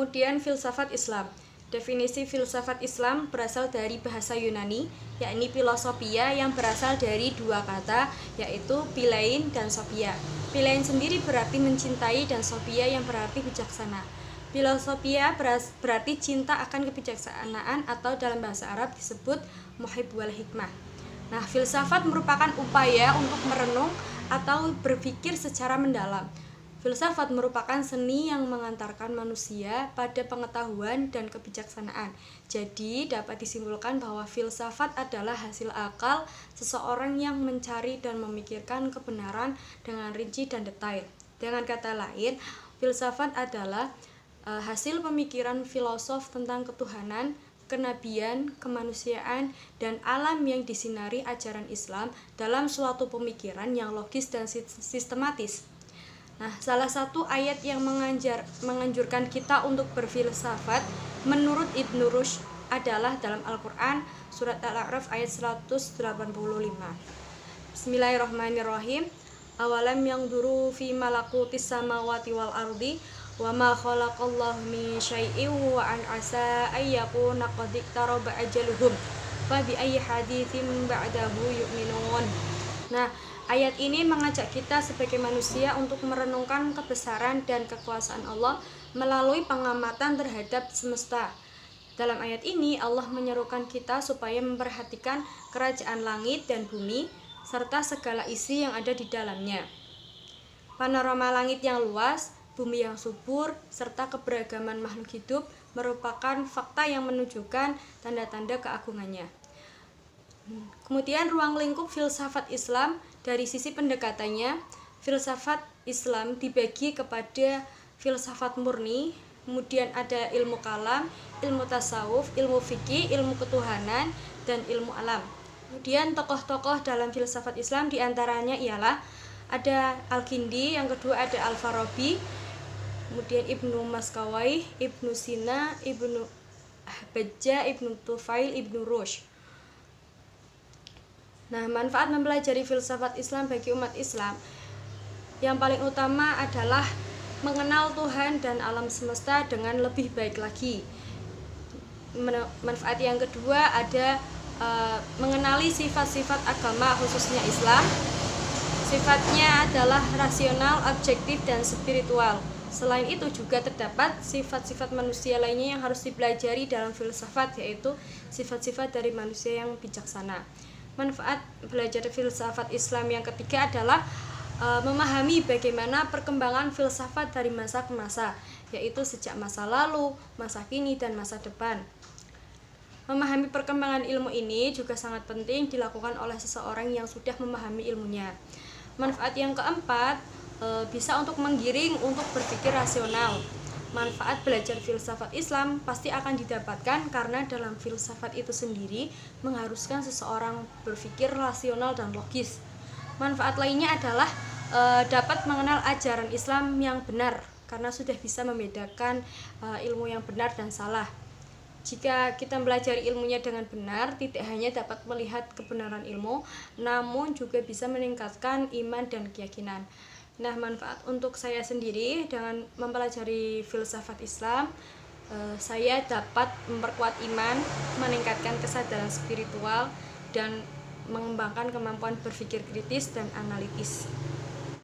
Kemudian filsafat Islam. Definisi filsafat Islam berasal dari bahasa Yunani, yakni filosofia yang berasal dari dua kata, yaitu philein dan sophia. Philein sendiri berarti mencintai dan sophia yang berarti bijaksana. Filosofia berarti cinta akan kebijaksanaan atau dalam bahasa Arab disebut muhib wal hikmah. Nah, filsafat merupakan upaya untuk merenung atau berpikir secara mendalam. Filsafat merupakan seni yang mengantarkan manusia pada pengetahuan dan kebijaksanaan. Jadi, dapat disimpulkan bahwa filsafat adalah hasil akal seseorang yang mencari dan memikirkan kebenaran dengan rinci dan detail. Dengan kata lain, filsafat adalah hasil pemikiran filosof tentang ketuhanan, kenabian, kemanusiaan, dan alam yang disinari ajaran Islam dalam suatu pemikiran yang logis dan sistematis. Nah, salah satu ayat yang menganjurkan kita untuk berfilsafat menurut Ibnu Rushd adalah dalam Al-Quran surat Al-A'raf ayat 185. Bismillahirrahmanirrahim. Awalam yanzuru fi malakutis samawati wal ardi wa ma khalaqallahu min syai'in wa an asa ayyakuna qad iqtaraba ajaluhum fa bi ayyi haditsin ba'dahu yu'minun. Nah, ayat ini mengajak kita sebagai manusia untuk merenungkan kebesaran dan kekuasaan Allah melalui pengamatan terhadap semesta. Dalam ayat ini, Allah menyerukan kita supaya memperhatikan kerajaan langit dan bumi, serta segala isi yang ada di dalamnya. Panorama langit yang luas, bumi yang subur, serta keberagaman makhluk hidup merupakan fakta yang menunjukkan tanda-tanda keagungannya. Kemudian ruang lingkup filsafat Islam dari sisi pendekatannya, filsafat Islam dibagi kepada filsafat murni, kemudian ada ilmu kalam, ilmu tasawuf, ilmu fikih, ilmu ketuhanan, dan ilmu alam. Kemudian tokoh-tokoh dalam filsafat Islam diantaranya ialah ada Al-Kindi, yang kedua ada Al-Farabi, kemudian Ibnu Maskawai, Ibnu Sina, Ibnu Bajjah, Ibnu Tufail, Ibnu Rushd. Nah, manfaat mempelajari filsafat Islam bagi umat Islam yang paling utama adalah mengenal Tuhan dan alam semesta dengan lebih baik lagi. Manfaat yang kedua ada mengenali sifat-sifat agama khususnya Islam. Sifatnya adalah rasional, objektif, dan spiritual. Selain itu juga terdapat sifat-sifat manusia lainnya yang harus dipelajari dalam filsafat, yaitu sifat-sifat dari manusia yang bijaksana. Manfaat belajar filsafat Islam yang ketiga adalah memahami bagaimana perkembangan filsafat dari masa ke masa, yaitu sejak masa lalu, masa kini, dan masa depan. Memahami perkembangan ilmu ini juga sangat penting dilakukan oleh seseorang yang sudah memahami ilmunya. Manfaat yang keempat, bisa untuk menggiring untuk berpikir rasional. Manfaat belajar filsafat Islam pasti akan didapatkan karena dalam filsafat itu sendiri mengharuskan seseorang berpikir rasional dan logis. Manfaat lainnya adalah dapat mengenal ajaran Islam yang benar karena sudah bisa membedakan ilmu yang benar dan salah. Jika kita mempelajari ilmunya dengan benar, tidak hanya dapat melihat kebenaran ilmu, namun juga bisa meningkatkan iman dan keyakinan. Nah, manfaat untuk saya sendiri dengan mempelajari filsafat Islam, saya dapat memperkuat iman, meningkatkan kesadaran spiritual, dan mengembangkan kemampuan berpikir kritis dan analitis.